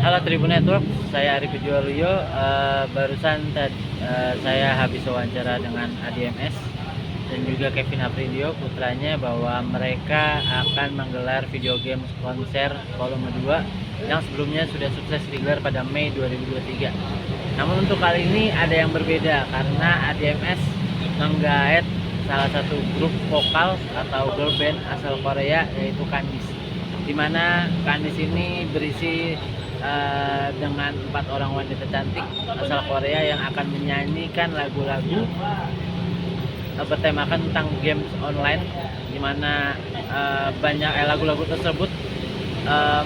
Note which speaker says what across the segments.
Speaker 1: Halo Tribun Network, saya Arif Juwaluyo. Barusan saya habis wawancara dengan ADMS dan juga Kevin Aprilio putranya bahwa mereka akan menggelar video game konser volume 2 yang sebelumnya sudah sukses digelar pada Mei 2023. Namun untuk kali ini ada yang berbeda karena ADMS menggaet salah satu grup vokal atau girl band asal Korea yaitu Kandis, di mana Kandis ini berisi dengan 4 orang wanita cantik asal Korea yang akan menyanyikan lagu-lagu bertemakan tentang games online, di mana banyak lagu-lagu tersebut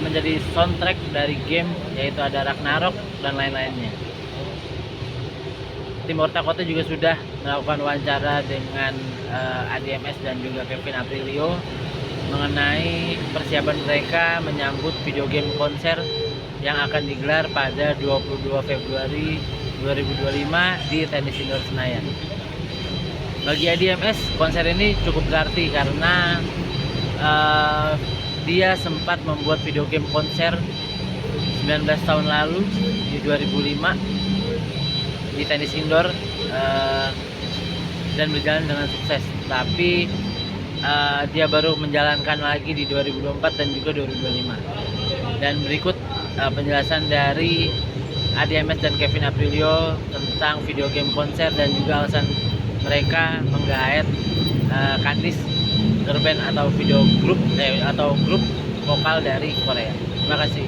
Speaker 1: menjadi soundtrack dari game, yaitu ada Ragnarok dan lain-lainnya. Tim Horta Kota juga sudah melakukan wawancara dengan ADMS dan juga Kevin Aprilio mengenai persiapan mereka menyambut video game konser yang akan digelar pada 22 Februari 2025 di Tenis Indoor Senayan. Bagi ADMS, konser ini cukup berarti karena dia sempat membuat video game konser 19 tahun lalu di 2005 di Tenis Indoor dan berjalan dengan sukses. Tapi dia baru menjalankan lagi di 2024 dan juga 2025. Dan berikut penjelasan dari ADMS dan Kevin Aprilio tentang video game konser dan juga alasan mereka menggaet Kandis, girl band atau grup vokal dari Korea. Terima kasih.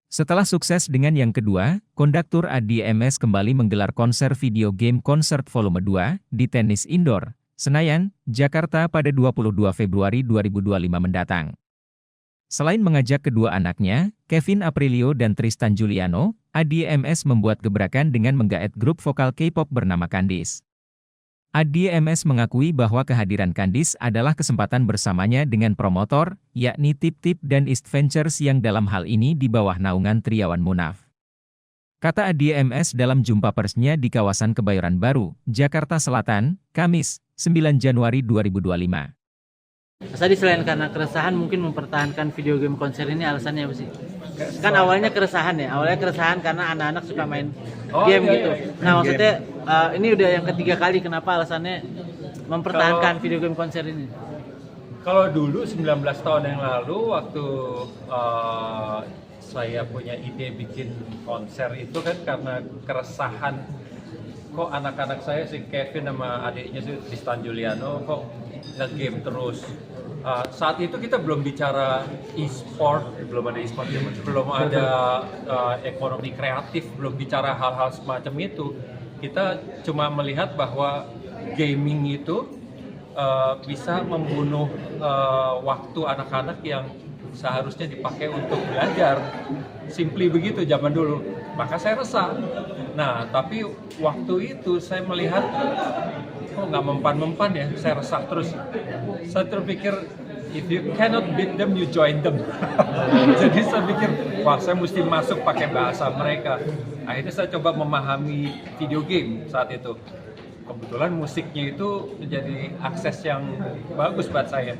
Speaker 2: Setelah sukses dengan yang kedua, konduktor ADMS kembali menggelar konser video game Concert Volume 2 di Tenis Indoor Senayan, Jakarta pada 22 Februari 2025 mendatang. Selain mengajak kedua anaknya, Kevin Aprilio dan Tristan Juliano, ADMS membuat gebrakan dengan menggaet grup vokal K-pop bernama Kandis. ADMS mengakui bahwa kehadiran Kandis adalah kesempatan bersamanya dengan promotor, yakni Tip Tip dan East Ventures yang dalam hal ini di bawah naungan Triawan Munaf. Kata ADMS dalam jumpa persnya di kawasan Kebayoran Baru, Jakarta Selatan, Kamis, 9 Januari 2025.
Speaker 1: Mas Adi, selain karena keresahan, mungkin mempertahankan video game konser ini alasannya apa sih? Kan awalnya keresahan karena anak-anak suka main game gitu. Nah maksudnya ini udah yang ketiga kali, kenapa alasannya mempertahankan video game konser ini?
Speaker 3: Kalau dulu 19 tahun yang lalu waktu saya punya ide bikin konser itu kan karena keresahan, kok anak-anak saya si Kevin sama adiknya si Tristan Juliano kok nge-game terus. Saat itu kita belum bicara e-sport, belum ada e-sport, belum ada ekonomi kreatif, belum bicara hal-hal semacam itu. Kita cuma melihat bahwa gaming itu bisa membunuh waktu anak-anak yang seharusnya dipakai untuk belajar. Simply begitu zaman dulu. Maka saya resah. Nah, tapi waktu itu saya melihat kok nggak mempan-mempan ya, saya resah terus. Saya terpikir, if you cannot beat them, you join them. Jadi saya pikir, wah saya mesti masuk pakai bahasa mereka. Akhirnya saya coba memahami video game saat itu. Kebetulan musiknya itu menjadi akses yang bagus buat saya.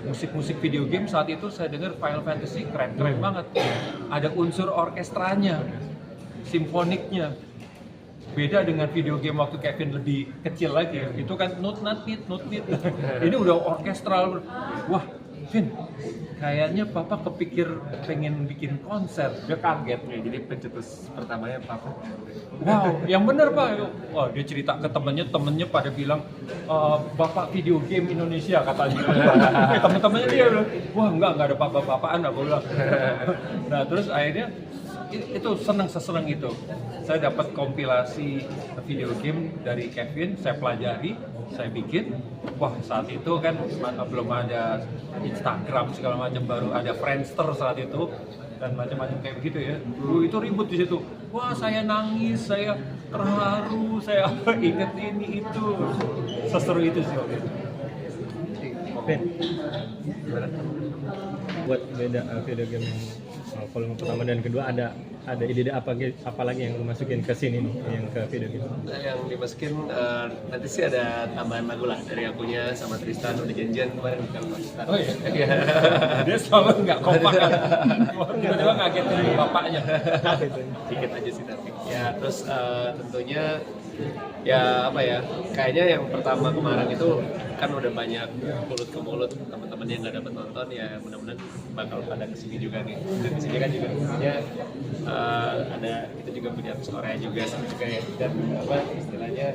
Speaker 3: Musik-musik video game saat itu saya dengar Final Fantasy keren-keren banget. Ada unsur orkestranya, simfoniknya. Beda dengan video game waktu Kevin lebih kecil lagi, itu kan not nit. Ini udah orkestral. Wah, Vin, kayaknya papa kepikir pengen bikin konser.
Speaker 4: Dia kaget nih, jadi pencetus pertamanya papa.
Speaker 3: Wow, yang bener pak. Wah, dia cerita ke temennya pada bilang bapak video game Indonesia katanya. Temen-temennya dia bilang, wah enggak ada papa-papaan, aku bilang. Nah terus akhirnya itu seseneng itu. Saya dapat kompilasi video game dari Kevin, saya pelajari, saya bikin. Wah saat itu kan belum ada Instagram segala macam, baru ada Friendster saat itu dan macam-macam kayak begitu ya. Itu ribut di situ. Wah saya nangis, saya terharu, saya inget ini itu. Seseru itu sih waktu itu.
Speaker 4: Ben, buat beda video game yang
Speaker 5: volume pertama dan kedua ada ide apa lagi yang lu masukin ke sini nih, yang ke video gitu?
Speaker 4: Nah, yang dimasukin nanti sih ada tambahan lagu lah dari akunya sama Tristan, udah janjian kemarin kalau Tristan.
Speaker 3: Oh iya? Dia selalu nggak kompak kan? Tiba-tiba ngagetin bapaknya.
Speaker 4: Dikit aja sih tapi. Ya terus tentunya ya apa ya, kayaknya yang pertama kemarin itu kan udah banyak mulut ke mulut teman-teman yang nggak dapat nonton, ya mudah-mudahan bakal pada kesini juga nih. Dan di sini kan juga punya ada, kita juga punya artis Korea juga sama juga ya, dan apa istilahnya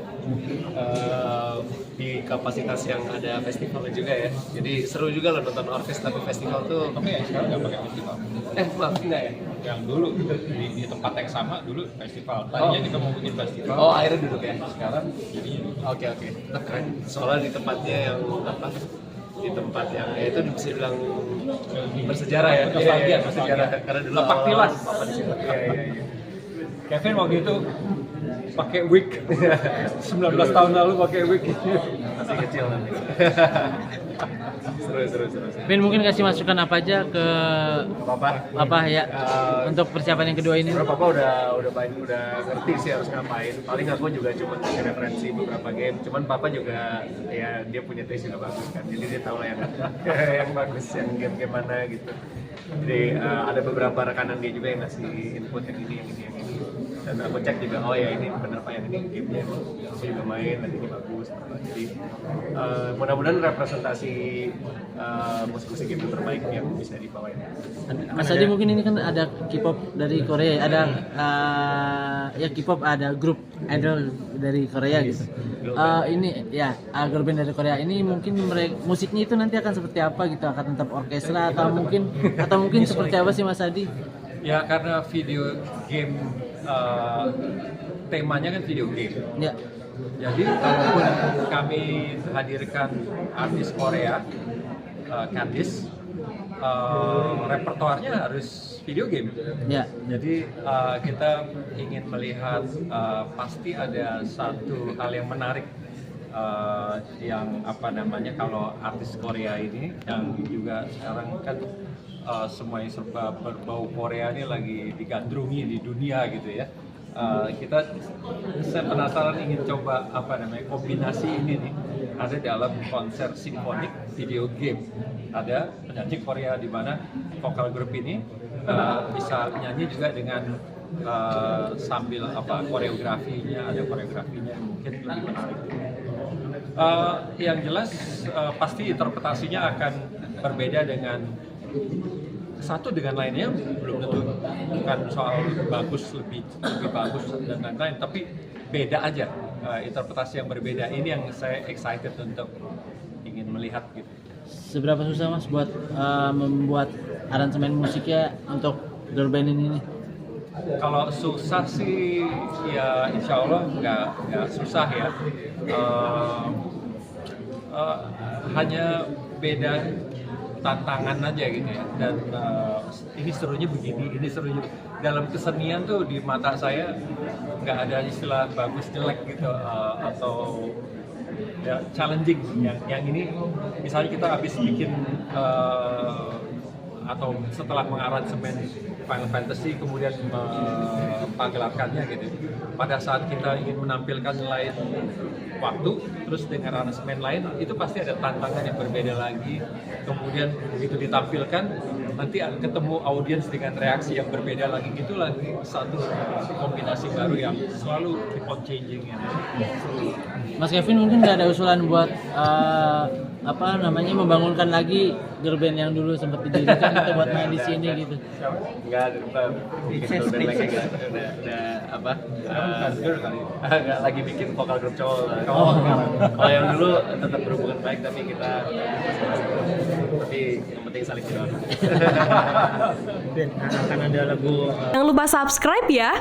Speaker 4: di kapasitas yang ada festivalnya juga ya, jadi seru juga loh nonton orkes tapi festival tuh.
Speaker 3: Tapi ya sekarang nggak pakai festival.
Speaker 4: Maaf enggak ya?
Speaker 3: Yang dulu di tempat yang sama dulu festival. Tadinya kita mau bikin festival.
Speaker 4: Oh, akhirnya duduk ya?
Speaker 3: Sekarang jadinya
Speaker 4: Oke. Tetap keren. Soalnya di tempatnya yang apa? Di tempat yang ya itu bisa bilang bersejarah ya.
Speaker 3: Nostalgia,
Speaker 4: bersejarah. Karena dulu
Speaker 3: Lepak
Speaker 4: awal-awal
Speaker 3: tilas.
Speaker 4: Papa di situ. Iya.
Speaker 3: Kevin waktu itu pakai wig. 19 tahun lalu pakai wig.
Speaker 4: Masih kecil nanti. Seru.
Speaker 1: Vin, mungkin kasih masukan apa aja ke Papa ya untuk persiapan yang kedua ini?
Speaker 4: Papa udah banyak, udah ngerti sih harus ngapain. Paling aku juga cuma kasih referensi beberapa game. Cuman Papa juga ya dia punya taste juga bagus kan. Jadi dia tahu lah yang bagus, yang game mana gitu. Jadi ada beberapa rekanan dia juga yang ngasih input yang ini. Dan aku cek juga, oh ya ini bener Pak, yang ini gamenya aku juga main, dan ini bagus. Jadi mudah-mudahan representasi musik-musik game terbaik yang bisa dibawain.
Speaker 1: Mas Adi, mungkin ini kan ada K-pop dari Korea, ada ya K-pop, ada grup idol dari Korea gitu. Ini ya girl band dari Korea ini, mungkin mereka musiknya itu nanti akan seperti apa gitu? Akan tetap orkestra atau mungkin seperti apa sih Mas Adi?
Speaker 3: Ya karena video game temanya kan video game.
Speaker 1: Ya.
Speaker 3: Jadi kalaupun kami hadirkan artis Korea, Candice, repertoarnya harus video game.
Speaker 1: Ya.
Speaker 3: Jadi kita ingin melihat pasti ada satu hal yang menarik, yang apa namanya, kalau artis Korea ini yang juga sekarang kan semuanya serba berbau Korea ini lagi digandrungi di dunia gitu ya. Saya penasaran ingin coba apa namanya kombinasi ini nih ada dalam konser simfonik video game. Ada penyanyi Korea di mana vokal grup ini bisa nyanyi juga dengan sambil apa koreografinya, ada koreografinya yang mungkin lebih menarik. Yang jelas pasti interpretasinya akan berbeda dengan satu dengan lainnya, belum tentu bukan soal lebih bagus dan lain-lain, tapi beda aja, interpretasi yang berbeda. Ini yang saya excited untuk ingin melihat gitu.
Speaker 1: Seberapa susah Mas buat membuat aransemen musiknya untuk girl band ini nih?
Speaker 3: Kalau susah sih ya insya Allah nggak susah ya. Hanya beda tantangan aja gitu ya, dan ini serunya begini, ini serunya dalam kesenian tuh di mata saya nggak ada istilah bagus jelek gitu, atau ya challenging. Yang ini misalnya kita habis bikin atau setelah mengaransemen Final Fantasy kemudian menggelarkannya gitu, pada saat kita ingin menampilkan lain waktu terus dengan aransemen lain, itu pasti ada tantangan yang berbeda lagi. Kemudian begitu ditampilkan nanti ketemu audiens dengan reaksi yang berbeda lagi, gitu lagi satu kombinasi baru yang selalu keep on changing ya.
Speaker 1: Mas Kevin mungkin nggak ada usulan buat apa namanya membangunkan lagi girl band yang dulu sempat didirikan kita buat main di sini gitu?
Speaker 4: Enggak ada bikin girl band lagi, udah apa? Nggak lagi bikin vokal grup cowok. Kalau yang dulu tetap berhubungan baik, tapi kita tapi yang penting saling kenal.
Speaker 5: Ben, akan ada lagu
Speaker 6: Jangan lupa subscribe ya.